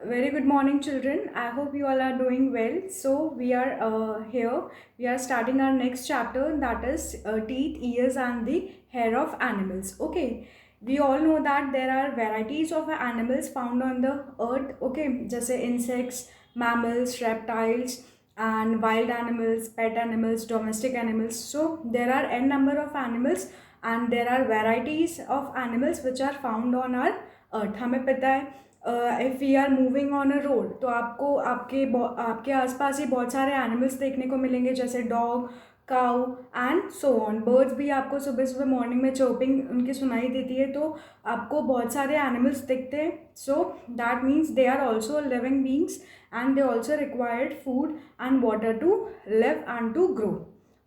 Very good morning, children. I hope you all are doing well. So, we are here. We are starting our next chapter, that is teeth, ears, and the hair of animals. Okay. We all know that there are varieties of animals found on the earth. Okay. Just insects, mammals, reptiles, and wild animals, pet animals, domestic animals. So, there are n number of animals, and there are varieties of animals which are found on our earth. हमें पता है if we are moving on a road तो आपको आपके आसपास ही बहुत सारे animals देखने को मिलेंगे, जैसे dog, cow and so on. Birds भी आपको सुबह सुबह मॉर्निंग में चर्पिंग उनकी सुनाई देती है, तो आपको बहुत सारे एनिमल्स दिखते हैं। So that means they are also living beings and they also required food and water to live and to grow.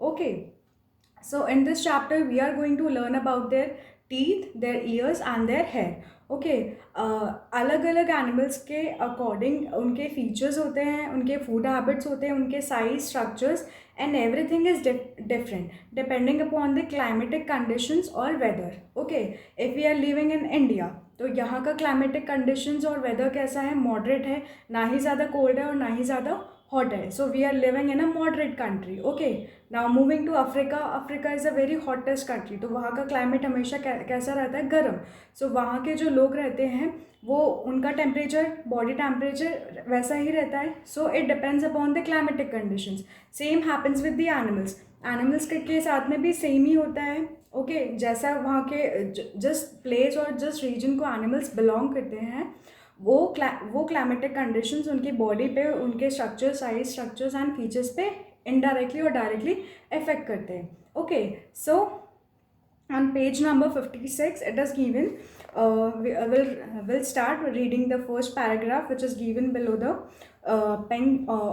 Okay, so in this chapter we are going to learn about their teeth, their ears and their hair. Okay, अलग अलग animals के according उनके features होते हैं, उनके food habits होते हैं, उनके size, structures and everything is different depending upon the climatic conditions और weather. Okay, if we are living in India तो यहाँ का क्लाइमेटिक कंडीशंस और वेदर कैसा है? मॉडरेट है, ना ही ज़्यादा कोल्ड है और ना ही ज़्यादा हॉट है। So we are living in a moderate country. Okay, now moving to Africa. Africa is a very hottest country, तो वहाँ का क्लाइमेट हमेशा कैसा रहता है? गर्म। सो वहाँ के जो लोग रहते हैं वो उनका टेम्परेचर, बॉडी टेम्परेचर वैसा ही रहता है। So it depends upon the climatic conditions. Same happens with the animals. Animals के साथ में भी सेम ही होता है। ओके, जैसा वहाँ के जिस प्लेस और जिस रीजन को एनिमल्स बिलोंग करते हैं वो क्लाइमेटिक कंडीशंस उनकी बॉडी पे, उनके structure, size, structures and features पे इनडायरेक्टली और डायरेक्टली इफेक्ट करते हैं। Okay, so on page number 56 it is given, we'll start reading the first paragraph which is given below the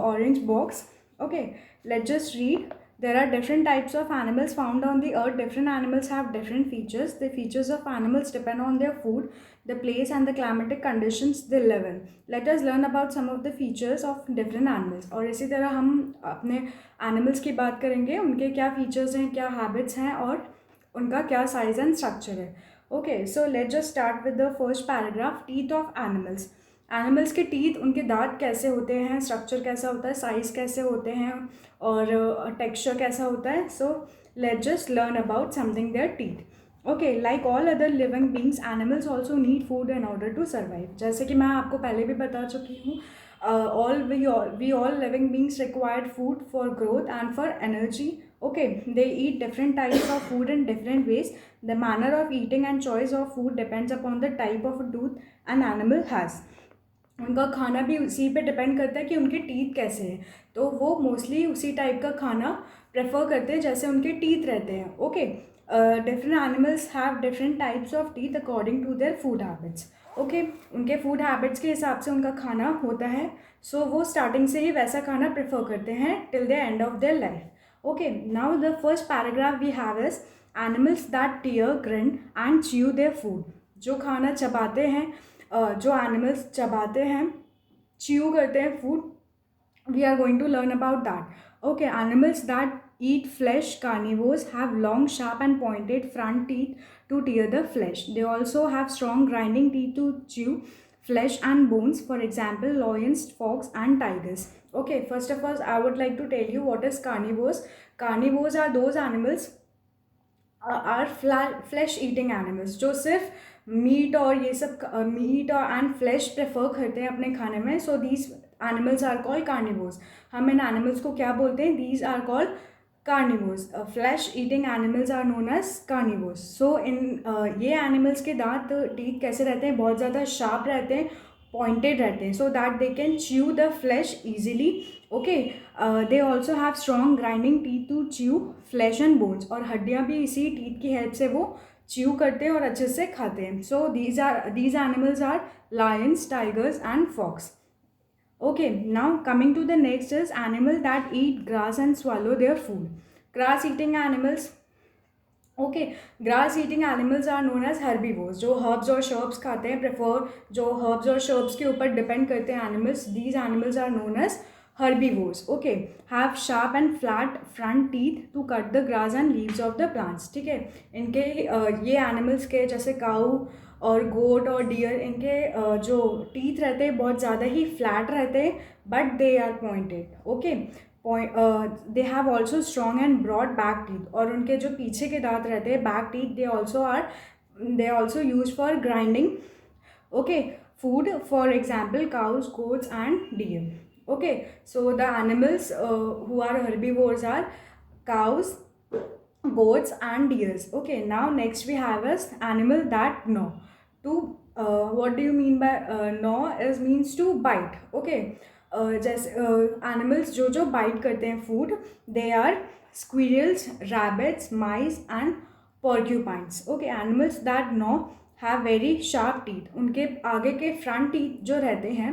orange box. Okay, let's just read. There are different types of animals found on the earth. Different animals have different features. The features of animals depend on their food, the place and the climatic conditions they live in. Let us learn about some of the features of different animals. और इसी तरह हम अपने animals की बात करेंगे, उनके क्या features हैं, क्या habits हैं और उनका क्या साइज एंड स्ट्रक्चर है। Okay, so let's just start with the first paragraph. Teeth of animals. Animals के टीथ, उनके दांत कैसे होते हैं, स्ट्रक्चर कैसा होता है, साइज कैसे होते हैं और टेक्सचर कैसा होता है। So let's just learn about something their teeth. Okay, like all other living beings animals also need food in order to survive. जैसे कि मैं आपको पहले भी बता चुकी हूँ, we all living beings required food for growth and for energy. Okay, they eat different types of food in different ways. The manner of eating and choice of food depends upon the type of tooth an animal has. उनका खाना भी उसी पे depend करता है कि उनके teeth कैसे हैं, तो वो मोस्टली उसी टाइप का खाना प्रेफर करते हैं जैसे उनके टीथ रहते हैं। Okay, different animals have different types of teeth according to their food habits. Okay, उनके फूड हैबिट्स के हिसाब से उनका खाना होता है। सो वो स्टार्टिंग से ही वैसा खाना प्रेफर करते हैं till the end of their life. Okay, now the first paragraph we have is animals that tear, grind and chew their food. जो खाना चबाते हैं, जो एनिमल्स चबाते हैं, च्यू करते हैं food, we are going to learn about that. Okay, animals that eat flesh, carnivores, have long, sharp and pointed front teeth to tear the flesh. They also have strong grinding teeth to chew flesh and bones. For example, lions, fox and tigers. Okay, first of all I would like to tell you what is carnivores. Carnivores are those animals are flesh eating animals जो सिर्फ meet और ये सब meet और and flash prefer करते हैं अपने खाने में। So these animals are called carnivores. हम इन एनिमल्स को क्या बोलते हैं? These are called carnivores. Flesh eating animals are known as carnivores. So इन ये एनिमल्स के दांत, टीथ कैसे रहते हैं? बहुत ज़्यादा शार्प रहते हैं, पॉइंटेड रहते हैं, so that they can chew the flesh easily. Okay, they also have strong grinding teeth to chew flesh and bones. और हड्डियाँ भी इसी टीथ की हेल्प से वो च्यू करते हैं और अच्छे से खाते हैं। So these animals are lions, tigers and fox. Okay, now coming to the next is animal that eat grass and swallow their food. Grass eating animals. Okay, grass eating animals are known as herbivores. जो herbs और shrubs खाते हैं, prefer जो herbs और shrubs के ऊपर depend करते हैं animals, these animals are known as herbivores. Okay, have sharp and flat front teeth to cut the grass and leaves of the plants. ठीक है, इनके ये animals के जैसे cow, और गोट और डियर, इनके जो टीथ रहते हैं बहुत ज़्यादा ही फ्लैट रहते हैं, but they are pointed. Okay, they have also strong and broad back teeth. और उनके जो पीछे के दांत रहते हैं, back teeth, they also use for grinding. Okay, food, for example cows, goats and deer. Okay, so the animals who are herbivores are cows, goats and deers. Okay, now next we have is animal that gnaw. To what do you mean by gnaw? Is means to bite. Okay, जैसे animals जो bite करते हैं food, they are squirrels, rabbits, mice and porcupines. Okay, animals that gnaw have very sharp teeth. उनके आगे के front teeth जो रहते हैं,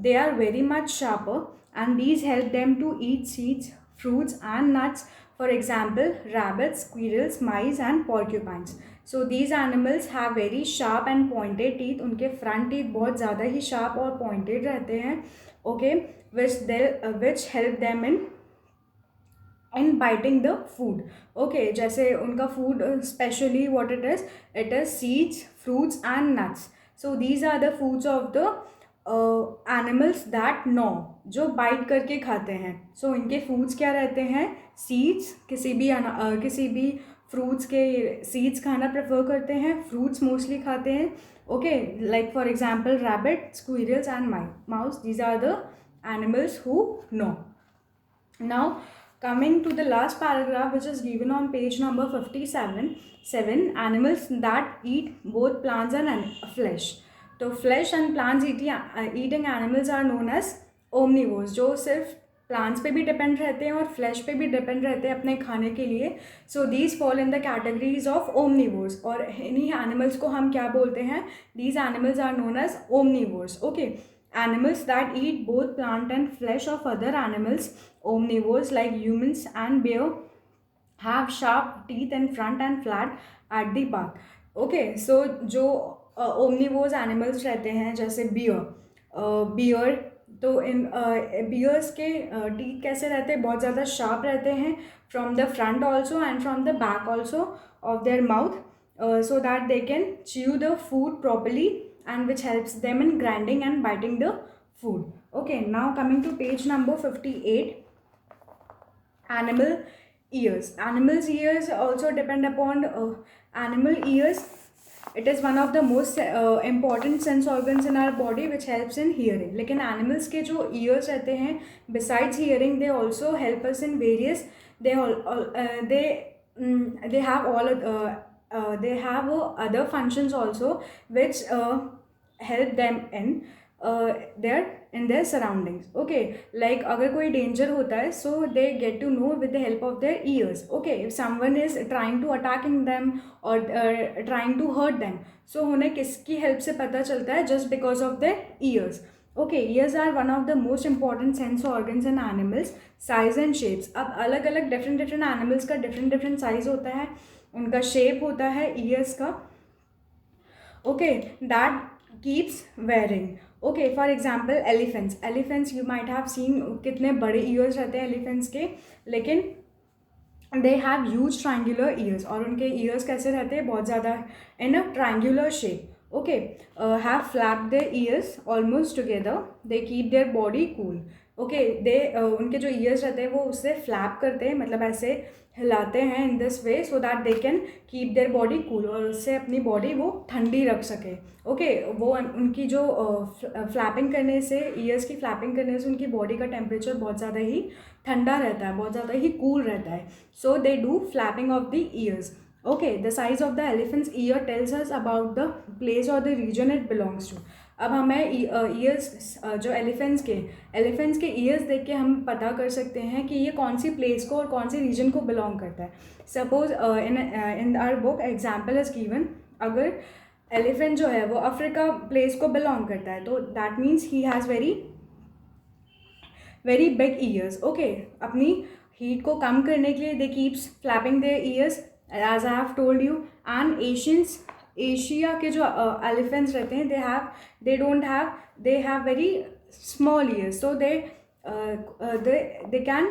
they are very much sharper and these help them to eat seeds, fruits and nuts. For example, rabbits, squirrels, mice and porcupines. So these animals have very sharp and pointed teeth. उनके front teeth बहुत ज़्यादा ही sharp और pointed रहते हैं. Okay, which help them in biting the food. Okay, जैसे उनका food specially what it is seeds, fruits and nuts. So these are the foods of the animals that gnaw, जो bite करके खाते हैं. So इनके foods क्या रहते हैं? Seeds, किसी भी fruits के seeds खाना prefer करते हैं, fruits mostly खाते हैं. Okay, like for example rabbit, squirrels and mouse. These are the animals who gnaw. Now coming to the last paragraph, which is given on page number 57, animals that eat both plants and flesh. तो flesh and plants eating animals are known as omnivores, जो सिर्फ plants पे भी depend रहते हैं और flesh पे भी depend रहते हैं अपने खाने के लिए. So these fall in the categories of omnivores. और इन्हीं animals को हम क्या बोलते हैं? These animals are known as omnivores. Okay, animals that eat both plant and flesh of other animals, omnivores like humans and bear, have sharp teeth in front and flat at the back. Okay, so जो omnivores animals रहते हैं जैसे bear, तो इन bears के teeth कैसे रहते हैं? बहुत ज़्यादा शार्प रहते हैं, from the front also and from the back also of their mouth, so that they can chew the food properly and which helps them in grinding and biting the food. Okay, now coming to page number 58, animal ears. Animals ears also depend upon animal ears. It is one of the most important sense organs in our body which helps in hearing. लेकिन animals के जो ears रहते हैं, besides hearing they also help us in various, they have other functions also which help them in their surroundings. Okay, like अगर कोई danger होता है, so they get to know with the help of their ears. Okay, if someone is trying to attacking them or trying to hurt them, so उन्हें किसकी help से पता चलता है? Just because of their ears. Okay, ears are one of the most important sense organs in animals. Size and shapes. अब अलग अलग different animals का different size होता है, उनका shape होता है ears का. Okay, that keeps varying. Okay, for example elephants you might have seen कितने बड़े ears रहते हैं elephants के, लेकिन they have huge triangular ears. और उनके ears कैसे रहते हैं? बहुत ज़्यादा in a triangular shape. Okay, have flapped their ears almost together. They keep their body cool. Okay, उनके जो ears रहते हैं वो उससे flap करते हैं, मतलब ऐसे हिलाते हैं in this way so that they can keep their body cool, और उससे अपनी body वो ठंडी रख सके. Okay, वो उनकी जो flapping करने से, ears की flapping करने से उनकी body का temperature बहुत ज़्यादा ही ठंडा रहता है, बहुत ज़्यादा ही cool रहता है. So they do flapping of the ears. Okay, the size of the elephant's ear tells us about the place or the region it belongs to. अब हमें ears जो elephants के ears देख के हम पता कर सकते हैं कि ये कौन सी place को और कौन सी region को belong करता है. Suppose in our book example is given, अगर elephant जो है वो Africa place को belong करता है, तो that means he has very big ears. Okay, अपनी heat को कम करने के लिए they keeps flapping their ears, as I have told you. And Asia के जो elephants रहते हैं, they have very small ears, so they can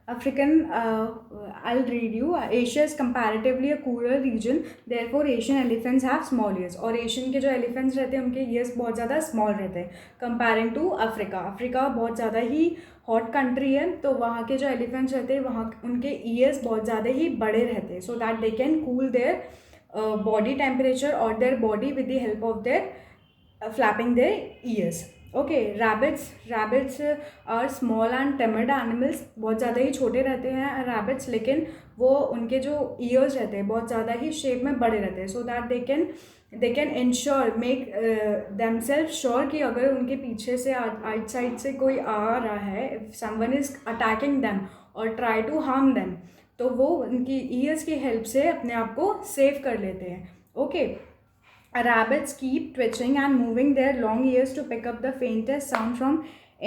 African, I'll read you. Asia is comparatively a cooler region, therefore Asian elephants have small ears. और Asian के जो elephants रहते हैं उनके ईयर्स बहुत ज़्यादा स्मॉल रहते हैं कंपेयरिंग टू अफ्रीका. अफ्रीका बहुत ज़्यादा ही हॉट कंट्री है, तो वहाँ के जो एलिफेंट्स रहते हैं वहाँ उनके ईयर्स बहुत ज़्यादा ही बड़े रहते हैं, so that they can cool their body temperature or their body with the help of their flapping their ears. Okay, rabbits are small and timid animals. बहुत ज़्यादा ही छोटे रहते हैं rabbits, लेकिन वो उनके जो ears रहते हैं बहुत ज़्यादा ही shape में बड़े रहते हैं, so that they can ensure make themselves sure कि अगर उनके पीछे से outside से कोई आ रहा है, if someone is attacking them or try to harm them, तो वो उनकी ईयर्स की हेल्प से अपने आप को सेव कर लेते हैं. Okay, rabbits keep twitching and moving their long ears to pick up the faintest sound from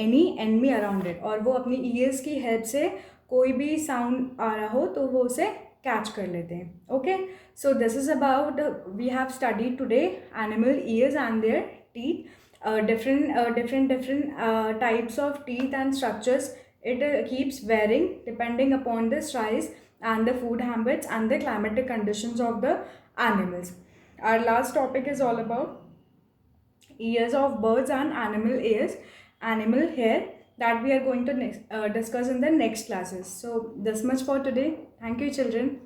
any enemy around it. और वो अपनी ईयर्स की हेल्प से कोई भी साउंड आ रहा हो तो वो उसे कैच कर लेते हैं. Okay, so this is about we have studied today animal ears and their teeth. Different types of teeth and structures. It keeps varying depending upon the size and the food habits and the climatic conditions of the animals. Our last topic is all about ears of birds and animal hair, that we are going to discuss in the next classes. So this much for today. Thank you, children.